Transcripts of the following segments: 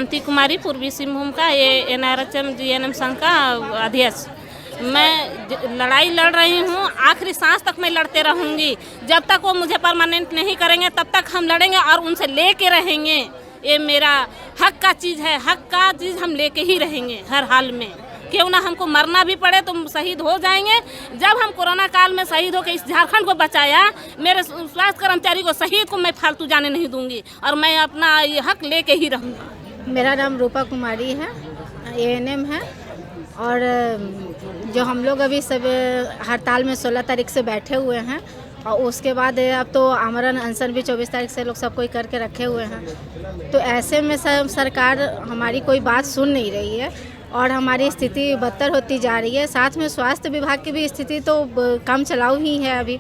शांति कुमारी, पूर्वी सिंहभूम का ये NRHM GNM संघ का अध्यक्ष। मैं लड़ाई लड़ रही हूँ, आखिरी सांस तक मैं लड़ते रहूँगी। जब तक वो मुझे परमानेंट नहीं करेंगे तब तक हम लड़ेंगे और उनसे लेके रहेंगे। ये मेरा हक का चीज़ है, हक का चीज़ हम लेके ही रहेंगे हर हाल में। क्यों ना हमको मरना भी पड़े तो शहीद हो जाएंगे। जब हम कोरोना काल में शहीद होकर इस झारखंड को बचाया, मेरे स्वास्थ्य कर्मचारी को शहीद को मैं फालतू जाने नहीं दूंगी और मैं अपना ये हक लेके ही रहूँगी। मेरा नाम रूपा कुमारी है, ANM है। और जो हम लोग अभी सब हड़ताल में 16 तारीख से बैठे हुए हैं और उसके बाद अब तो आमरण अनशन भी 24 तारीख से लोग सब कोई करके रखे हुए हैं। तो ऐसे में सरकार हमारी कोई बात सुन नहीं रही है और हमारी स्थिति बदतर होती जा रही है। साथ में स्वास्थ्य विभाग की भी स्थिति तो कम चलाऊ ही है अभी।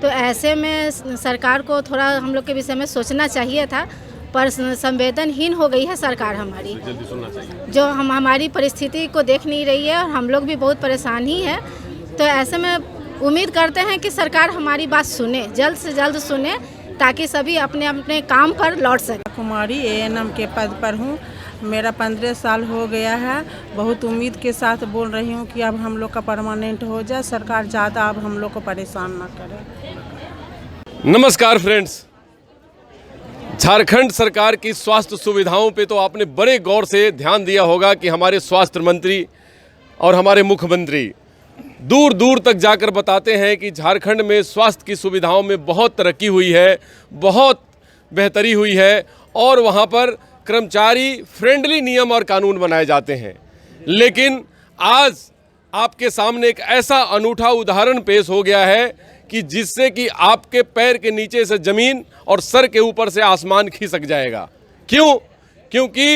तो ऐसे में सरकार को थोड़ा हम लोग के विषय में सोचना चाहिए था, पर संवेदनहीन हो गई है सरकार हमारी। जल्दी सुनना चाहिए। जो हमारी परिस्थिति को देख नहीं रही है और हम लोग भी बहुत परेशान ही है। तो ऐसे में उम्मीद करते हैं कि सरकार हमारी बात सुने, जल्द से जल्द सुने, ताकि सभी अपने अपने काम पर लौट सकें। कुमारी ANM के पद पर हूँ। मेरा 15 साल हो गया है। बहुत उम्मीद के साथ बोल रही हूँ कि अब हम लोग का परमानेंट हो जाए, सरकार ज़्यादा अब हम लोग को परेशान ना करे। नमस्कार फ्रेंड्स, झारखंड सरकार की स्वास्थ्य सुविधाओं पे तो आपने बड़े गौर से ध्यान दिया होगा कि हमारे स्वास्थ्य मंत्री और हमारे मुख्यमंत्री दूर दूर तक जाकर बताते हैं कि झारखंड में स्वास्थ्य की सुविधाओं में बहुत तरक्की हुई है, बहुत बेहतरी हुई है और वहाँ पर कर्मचारी फ्रेंडली नियम और कानून बनाए जाते हैं। लेकिन आज आपके सामने एक ऐसा अनूठा उदाहरण पेश हो गया है कि जिससे कि आपके पैर के नीचे से ज़मीन और सर के ऊपर से आसमान खिसक जाएगा। क्यों? क्योंकि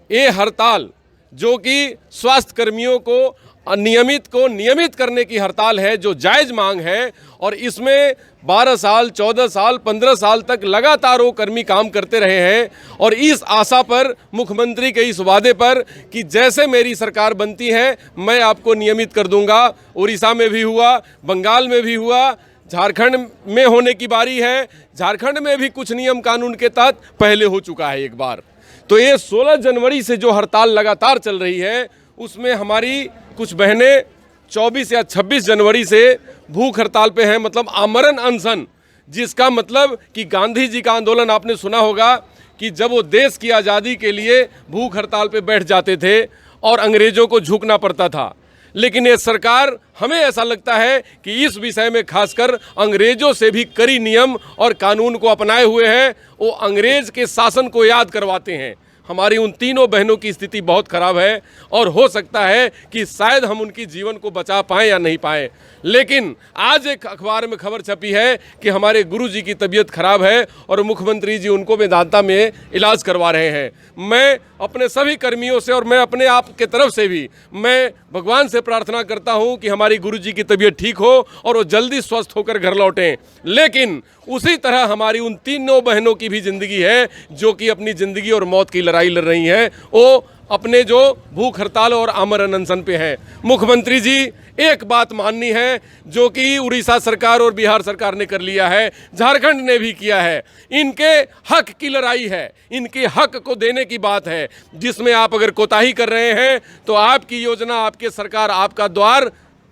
ये हड़ताल जो कि स्वास्थ्य कर्मियों को नियमित करने की हड़ताल है, जो जायज़ मांग है, और इसमें 12 साल 14 साल 15 साल तक लगातार वो कर्मी काम करते रहे हैं। और इस आशा पर, मुख्यमंत्री के इस वादे पर कि जैसे मेरी सरकार बनती है मैं आपको नियमित कर दूंगा। उड़ीसा में भी हुआ, बंगाल में भी हुआ, झारखंड में होने की बारी है। झारखंड में भी कुछ नियम कानून के तहत पहले हो चुका है एक बार। तो ये 16 जनवरी से जो हड़ताल लगातार चल रही है, उसमें हमारी कुछ बहनें 24 या 26 जनवरी से भूख हड़ताल पे हैं, मतलब आमरण अनशन, जिसका मतलब कि गांधी जी का आंदोलन आपने सुना होगा कि जब वो देश की आज़ादी के लिए भूख हड़ताल पे बैठ जाते थे और अंग्रेज़ों को झुकना पड़ता था। लेकिन ये सरकार, हमें ऐसा लगता है कि इस विषय में खासकर अंग्रेज़ों से भी कड़ी नियम और कानून को अपनाए हुए हैं। वो अंग्रेज़ के शासन को याद करवाते हैं। हमारी उन तीनों बहनों की स्थिति बहुत ख़राब है और हो सकता है कि शायद हम उनकी जीवन को बचा पाएँ या नहीं पाएँ। लेकिन आज एक अखबार में खबर छपी है कि हमारे गुरुजी की तबीयत खराब है और मुख्यमंत्री जी उनको मेदांता में इलाज करवा रहे हैं। मैं अपने सभी कर्मियों से और मैं अपने आप के तरफ से भी मैं भगवान से प्रार्थना करता हूं कि हमारी गुरुजी की तबीयत ठीक हो और वो जल्दी स्वस्थ होकर घर लौटें। लेकिन उसी तरह हमारी उन तीनों बहनों की भी ज़िंदगी है जो कि अपनी ज़िंदगी और मौत की लड़ाई लड़ रही हैं। वो अपने जो भूख हड़ताल और आमरण अनशन पे हैं। मुख्यमंत्री जी, एक बात माननी है जो कि उड़ीसा सरकार और बिहार सरकार ने कर लिया है, झारखंड ने भी किया है। इनके हक की लड़ाई है, इनके हक को देने की बात है, जिसमें आप अगर कोताही कर रहे हैं तो आपकी योजना, आपकी सरकार, आपका द्वार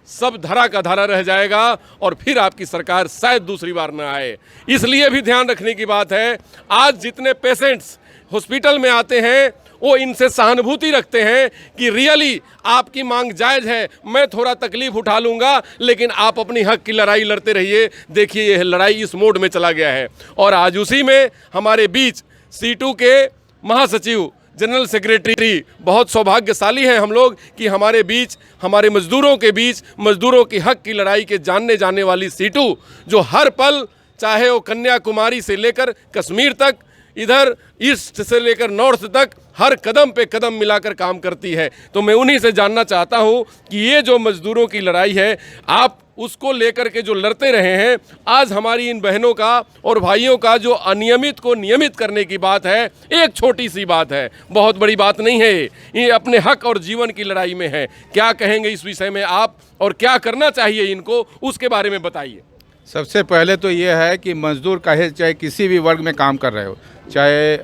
सब धरा का धरा रह जाएगा और फिर आपकी सरकार शायद दूसरी बार न आए। इसलिए भी ध्यान रखने की बात है, आज जितने पेशेंट्स हॉस्पिटल में आते हैं वो इनसे सहानुभूति रखते हैं कि रियली आपकी मांग जायज़ है, मैं थोड़ा तकलीफ उठा लूँगा, लेकिन आप अपनी हक की लड़ाई लड़ते रहिए। देखिए यह लड़ाई इस मोड में चला गया है। और आज उसी में हमारे बीच C2 के महासचिव, जनरल सेक्रेटरी, बहुत सौभाग्यशाली हैं हम लोग कि हमारे बीच, हमारे मजदूरों के बीच, मजदूरों की हक की लड़ाई के जानने जाने वाली C2, जो हर पल, चाहे वो कन्याकुमारी से लेकर कश्मीर तक, इधर ईस्ट से लेकर नॉर्थ तक, हर कदम पे कदम मिलाकर काम करती है। तो मैं उन्हीं से जानना चाहता हूं कि ये जो मजदूरों की लड़ाई है, आप उसको लेकर के जो लड़ते रहे हैं, आज हमारी इन बहनों का और भाइयों का जो अनियमित को नियमित करने की बात है, एक छोटी सी बात है, बहुत बड़ी बात नहीं है। ये अपने हक और जीवन की लड़ाई में है। क्या कहेंगे इस विषय में आप, और क्या करना चाहिए इनको, उसके बारे में बताइए। सबसे पहले तो ये है कि मजदूर चाहे किसी भी वर्ग में काम कर रहे हो, चाहे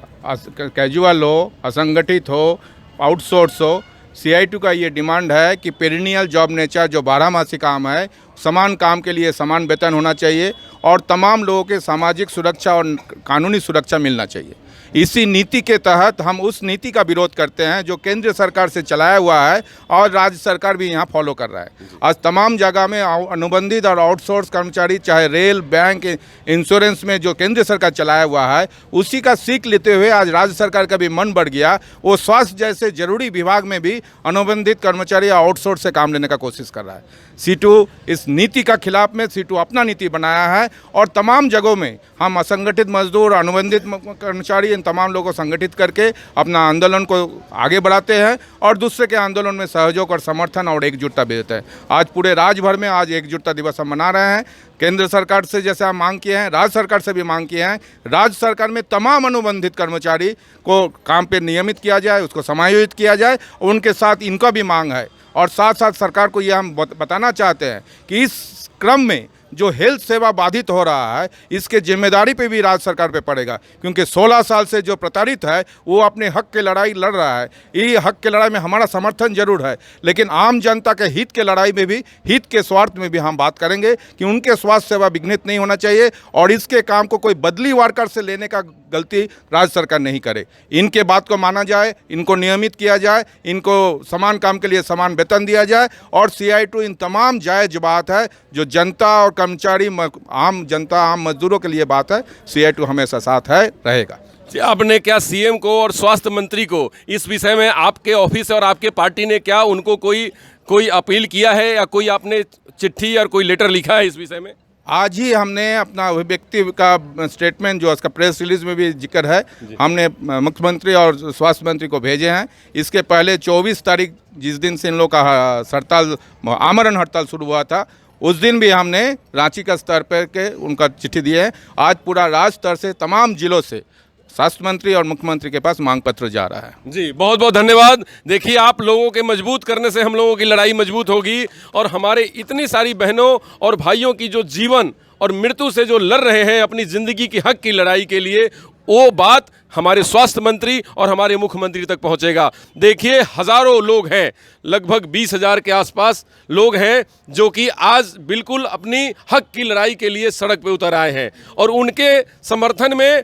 कैजुअल हो, असंगठित हो, आउटसोर्स हो, CI2 का ये डिमांड है कि पेरिनियल जॉब नेचर जो 12 काम है, समान काम के लिए समान वेतन होना चाहिए और तमाम लोगों के सामाजिक सुरक्षा और कानूनी सुरक्षा मिलना चाहिए। इसी नीति के तहत हम उस नीति का विरोध करते हैं जो केंद्र सरकार से चलाया हुआ है और राज्य सरकार भी यहाँ फॉलो कर रहा है। आज तमाम जगह में अनुबंधित और आउटसोर्स कर्मचारी, चाहे रेल, बैंक, इंश्योरेंस में जो केंद्र सरकार चलाया हुआ है, उसी का सीख लेते हुए आज राज्य सरकार का भी मन बढ़ गया। वो स्वास्थ्य जैसे जरूरी विभाग में भी अनुबंधित कर्मचारी या आउटसोर्स से काम लेने का कोशिश कर रहा है। C2 इस नीति का खिलाफ में C2 अपना नीति बनाया है और तमाम जगहों में हम असंगठित मजदूर, अनुबंधित कर्मचारी, इन तमाम लोगों को संगठित करके अपना आंदोलन को आगे बढ़ाते हैं और दूसरे के आंदोलन में सहयोग और समर्थन और एकजुटता देते हैं। आज पूरे राज्य भर में आज एकजुटता दिवस हम मना रहे हैं। केंद्र सरकार से जैसे हम मांग किए हैं, राज्य सरकार से भी मांग किए हैं, राज्य सरकार में तमाम अनुबंधित कर्मचारी को काम पे नियमित किया जाए, उसको समायोजित किया जाए। उनके साथ इनका भी मांग है और साथ साथ सरकार को यह हम बताना चाहते हैं कि इस क्रम में जो हेल्थ सेवा बाधित हो रहा है, इसके जिम्मेदारी पे भी राज्य सरकार पे पड़ेगा, क्योंकि 16 साल से जो प्रताड़ित है वो अपने हक के लड़ाई लड़ रहा है। ये हक के लड़ाई में हमारा समर्थन जरूर है, लेकिन आम जनता के हित के लड़ाई में भी, हित के स्वार्थ में भी हम बात करेंगे कि उनके स्वास्थ्य सेवा विघ्नित नहीं होना चाहिए और इसके काम को कोई बदली वार्कर से लेने का गलती राज्य सरकार नहीं करे। इनके बात को माना जाए, इनको नियमित किया जाए, इनको समान काम के लिए समान वेतन दिया जाए और CI2 इन तमाम जायज़ बात है जो जनता और कर्मचारी, आम जनता, आम मजदूरों के लिए बात है। CI2 हमेशा साथ है, रहेगा। आपने क्या CM को और स्वास्थ्य मंत्री को इस विषय में आपके ऑफिस और आपके पार्टी ने क्या उनको कोई अपील किया है या कोई आपने चिट्ठी या कोई लेटर लिखा है इस विषय में? आज ही हमने अपना अभिव्यक्ति का स्टेटमेंट जो उसका प्रेस रिलीज में भी जिक्र है, हमने मुख्यमंत्री और स्वास्थ्य मंत्री को भेजे हैं। इसके पहले 24 तारीख जिस दिन से इन लोग का हड़ताल, आमरण हड़ताल शुरू हुआ था, उस दिन भी हमने रांची का स्तर पर के उनका चिट्ठी दिए है। आज पूरा राज्य स्तर से तमाम जिलों से स्वास्थ्य मंत्री और मुख्यमंत्री के पास मांग पत्र जा रहा है। जी, बहुत बहुत धन्यवाद। देखिए, आप लोगों के मजबूत करने से हम लोगों की लड़ाई मजबूत होगी और हमारे इतनी सारी बहनों और भाइयों की जो जीवन और मृत्यु से जो लड़ रहे हैं अपनी ज़िंदगी की हक की लड़ाई के लिए, वो बात हमारे स्वास्थ्य मंत्री और हमारे मुख्यमंत्री तक पहुंचेगा। देखिए, हज़ारों लोग हैं, लगभग 20,000 के आसपास लोग हैं जो कि आज बिल्कुल अपनी हक की लड़ाई के लिए सड़क पे उतर आए हैं और उनके समर्थन में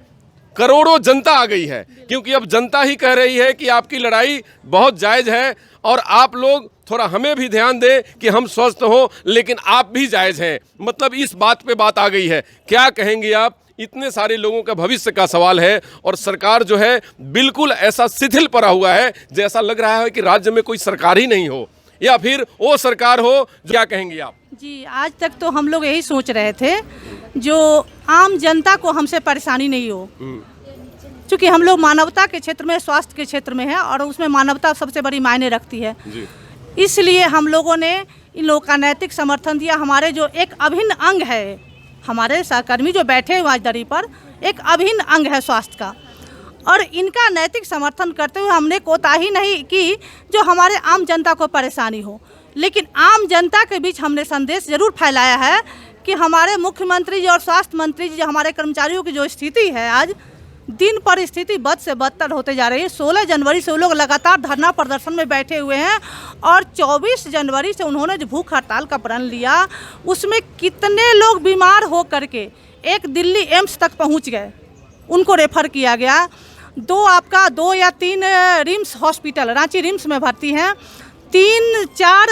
करोड़ों जनता आ गई है, क्योंकि अब जनता ही कह रही है कि आपकी लड़ाई बहुत जायज़ है और आप लोग थोड़ा हमें भी ध्यान दें कि हम स्वस्थ हों, लेकिन आप भी जायज़ हैं। मतलब इस बात पे बात आ गई है। क्या कहेंगे आप? इतने सारे लोगों का भविष्य का सवाल है और सरकार जो है बिल्कुल ऐसा शिथिल पड़ा हुआ है, जैसा लग रहा है कि राज्य में कोई सरकार ही नहीं हो या फिर वो सरकार हो। क्या कहेंगे आप? जी, आज तक तो हम लोग यही सोच रहे थे जो आम जनता को हमसे परेशानी नहीं हो, क्योंकि हम लोग मानवता के क्षेत्र में, स्वास्थ्य के क्षेत्र में है और उसमें मानवता सबसे बड़ी मायने रखती है। इसलिए हम लोगों ने इन लोगों का नैतिक समर्थन दिया। हमारे जो एक अभिन्न अंग है, हमारे सहकर्मी जो बैठे हुए आज दरी पर, एक अभिन्न अंग है स्वास्थ्य का, और इनका नैतिक समर्थन करते हुए हमने कोताही नहीं की जो हमारे आम जनता को परेशानी हो। लेकिन आम जनता के बीच हमने संदेश जरूर फैलाया है कि हमारे मुख्यमंत्री जी और स्वास्थ्य मंत्री जी, हमारे कर्मचारियों की जो स्थिति है, आज दिन पर स्थिति बद से बदतर होते जा रही है। 16 जनवरी से वो लोग लगातार धरना प्रदर्शन में बैठे हुए हैं और 24 जनवरी से उन्होंने जो भूख हड़ताल का प्रण लिया, उसमें कितने लोग बीमार हो करके एक दिल्ली एम्स तक पहुंच गए, उनको रेफर किया गया। 2 या 3 रिम्स हॉस्पिटल, रांची रिम्स में भर्ती हैं, 3-4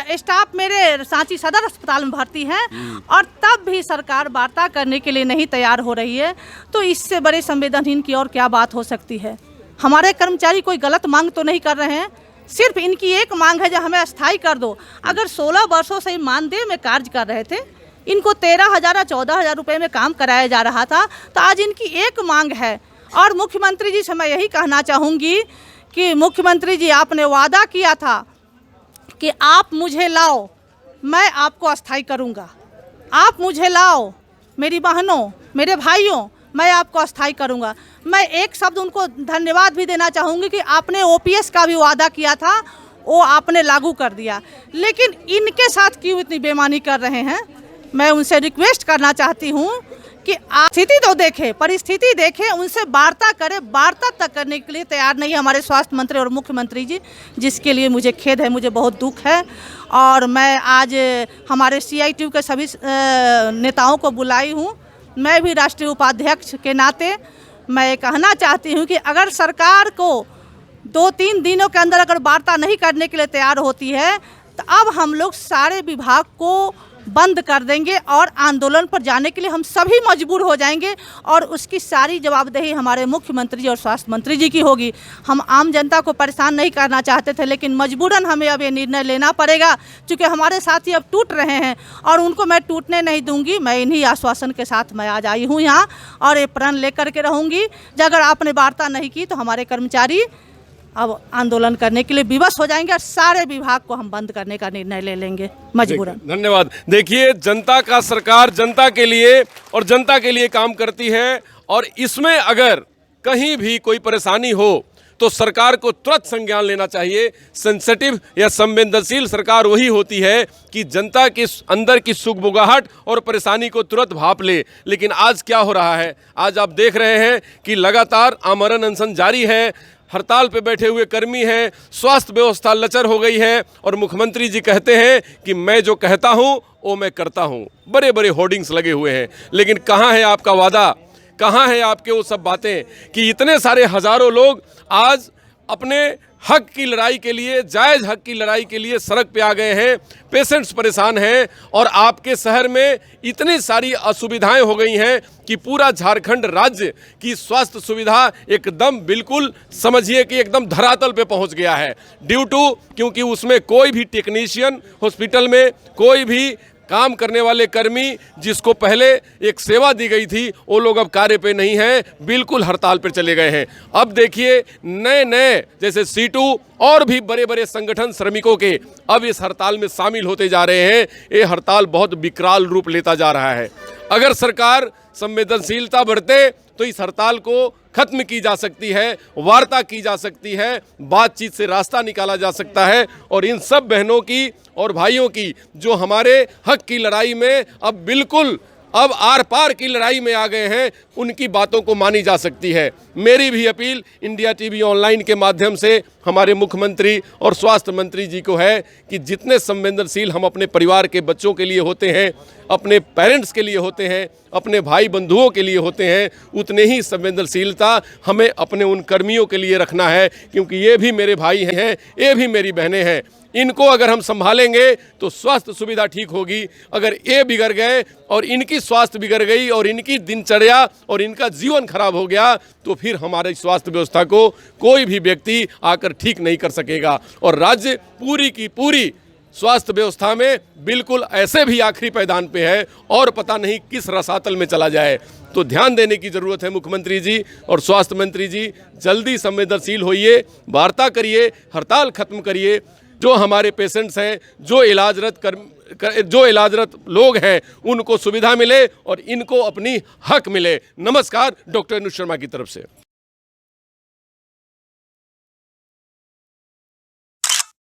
स्टाफ मेरे सांची सदर अस्पताल में भर्ती हैं और तब भी सरकार वार्ता करने के लिए नहीं तैयार हो रही है। तो इससे बड़े संवेदनहीन की और क्या बात हो सकती है? हमारे कर्मचारी कोई गलत मांग तो नहीं कर रहे हैं, सिर्फ इनकी एक मांग है जो हमें अस्थायी कर दो। अगर 16 वर्षों से मानदेय में कार्य कर रहे थे, इनको 13,000 या 14,000 रुपये में काम कराया जा रहा था, तो आज इनकी एक मांग है। और मुख्यमंत्री जी से मैं यही कहना चाहूँगी कि मुख्यमंत्री जी, आपने वादा किया था कि आप मुझे लाओ, मैं आपको अस्थायी करूंगा। आप मुझे लाओ, मेरी बहनों, मेरे भाइयों, मैं आपको अस्थायी करूंगा। मैं एक शब्द उनको धन्यवाद भी देना चाहूँगी कि आपने OPS का भी वादा किया था, वो आपने लागू कर दिया। लेकिन इनके साथ क्यों इतनी बेईमानी कर रहे हैं? मैं उनसे रिक्वेस्ट करना चाहती हूँ कि स्थिति तो देखें, परिस्थिति देखें, उनसे वार्ता करें। वार्ता तक करने के लिए तैयार नहीं है हमारे स्वास्थ्य मंत्री और मुख्यमंत्री जी, जिसके लिए मुझे खेद है, मुझे बहुत दुख है। और मैं आज हमारे CITU के सभी नेताओं को बुलाई हूँ। मैं भी राष्ट्रीय उपाध्यक्ष के नाते मैं कहना चाहती हूँ कि अगर सरकार को 2-3 दिनों के अंदर अगर वार्ता नहीं करने के लिए तैयार होती है तो अब हम लोग सारे विभाग को बंद कर देंगे और आंदोलन पर जाने के लिए हम सभी मजबूर हो जाएंगे और उसकी सारी जवाबदेही हमारे मुख्यमंत्री जी और स्वास्थ्य मंत्री जी की होगी। हम आम जनता को परेशान नहीं करना चाहते थे, लेकिन मजबूरन हमें अब ये निर्णय लेना पड़ेगा, क्योंकि हमारे साथी अब टूट रहे हैं और उनको मैं टूटने नहीं दूंगी। मैं इन्हीं आश्वासन के साथ मैं आज आई हूँ यहाँ और ये प्रण लेकर के रहूँगी। अगर आपने वार्ता नहीं की तो हमारे कर्मचारी अब आंदोलन करने के लिए विवश हो जाएंगे और सारे विभाग को हम बंद करने का निर्णय ले लेंगे मजबूरन। धन्यवाद। देखिए, जनता का सरकार जनता के लिए और जनता के लिए काम करती है और इसमें अगर कहीं भी कोई परेशानी हो तो सरकार को तुरंत संज्ञान लेना चाहिए। सेंसिटिव या संवेदनशील सरकार वही होती है कि जनता के अंदर की सुगबुगाहट और परेशानी को तुरंत भांप ले। लेकिन आज क्या हो रहा है? आज आप देख रहे हैं कि लगातार आमरण अनशन जारी है, हड़ताल पे बैठे हुए कर्मी हैं, स्वास्थ्य व्यवस्था लचर हो गई है और मुख्यमंत्री जी कहते हैं कि मैं जो कहता हूं वो मैं करता हूं। बड़े बड़े होर्डिंग्स लगे हुए हैं, लेकिन कहां है आपका वादा, कहां है आपके वो सब बातें कि इतने सारे हजारों लोग आज अपने हक की लड़ाई के लिए, जायज़ हक की लड़ाई के लिए सड़क पे आ गए हैं। पेशेंट्स परेशान हैं और आपके शहर में इतनी सारी असुविधाएं हो गई हैं कि पूरा झारखंड राज्य की स्वास्थ्य सुविधा एकदम बिल्कुल समझिए कि एकदम धरातल पे पहुंच गया है। ड्यू टू क्योंकि उसमें कोई भी टेक्नीशियन हॉस्पिटल में, कोई भी काम करने वाले कर्मी जिसको पहले एक सेवा दी गई थी, वो लोग अब कार्य पे नहीं हैं, बिल्कुल हड़ताल पर चले गए हैं। अब देखिए नए नए जैसे सीटू और भी बड़े बड़े संगठन श्रमिकों के अब इस हड़ताल में शामिल होते जा रहे हैं। ये हड़ताल बहुत विकराल रूप लेता जा रहा है। अगर सरकार संवेदनशीलता बरते तो इस हड़ताल को खत्म की जा सकती है, वार्ता की जा सकती है, बातचीत से रास्ता निकाला जा सकता है और इन सब बहनों की और भाइयों की जो हमारे हक की लड़ाई में अब बिल्कुल अब आर पार की लड़ाई में आ गए हैं, उनकी बातों को मानी जा सकती है। मेरी भी अपील इंडिया टीवी ऑनलाइन के माध्यम से हमारे मुख्यमंत्री और स्वास्थ्य मंत्री जी को है कि जितने संवेदनशील हम अपने परिवार के बच्चों के लिए होते हैं, अपने पेरेंट्स के लिए होते हैं, अपने भाई बंधुओं के लिए होते हैं, उतने ही संवेदनशीलता हमें अपने उन कर्मियों के लिए रखना है, क्योंकि ये भी मेरे भाई हैं, ये भी मेरी बहनें हैं। इनको अगर हम संभालेंगे तो स्वास्थ्य सुविधा ठीक होगी। अगर ये बिगड़ गए और इनकी स्वास्थ्य बिगड़ गई और इनकी दिनचर्या और इनका जीवन खराब हो गया तो फिर हमारे स्वास्थ्य व्यवस्था को कोई भी व्यक्ति आकर ठीक नहीं कर सकेगा और राज्य पूरी की पूरी स्वास्थ्य व्यवस्था में बिल्कुल ऐसे भी आखिरी पैदान पे है और पता नहीं किस रसातल में चला जाए। तो ध्यान देने की ज़रूरत है मुख्यमंत्री जी और स्वास्थ्य मंत्री जी। जल्दी संवेदनशील होइए, वार्ता करिए, हड़ताल खत्म करिए। जो हमारे पेशेंट्स हैं, जो इलाजरत लोग हैं, उनको सुविधा मिले और इनको अपनी हक मिले। नमस्कार, डॉक्टर अनुज शर्मा की तरफ से।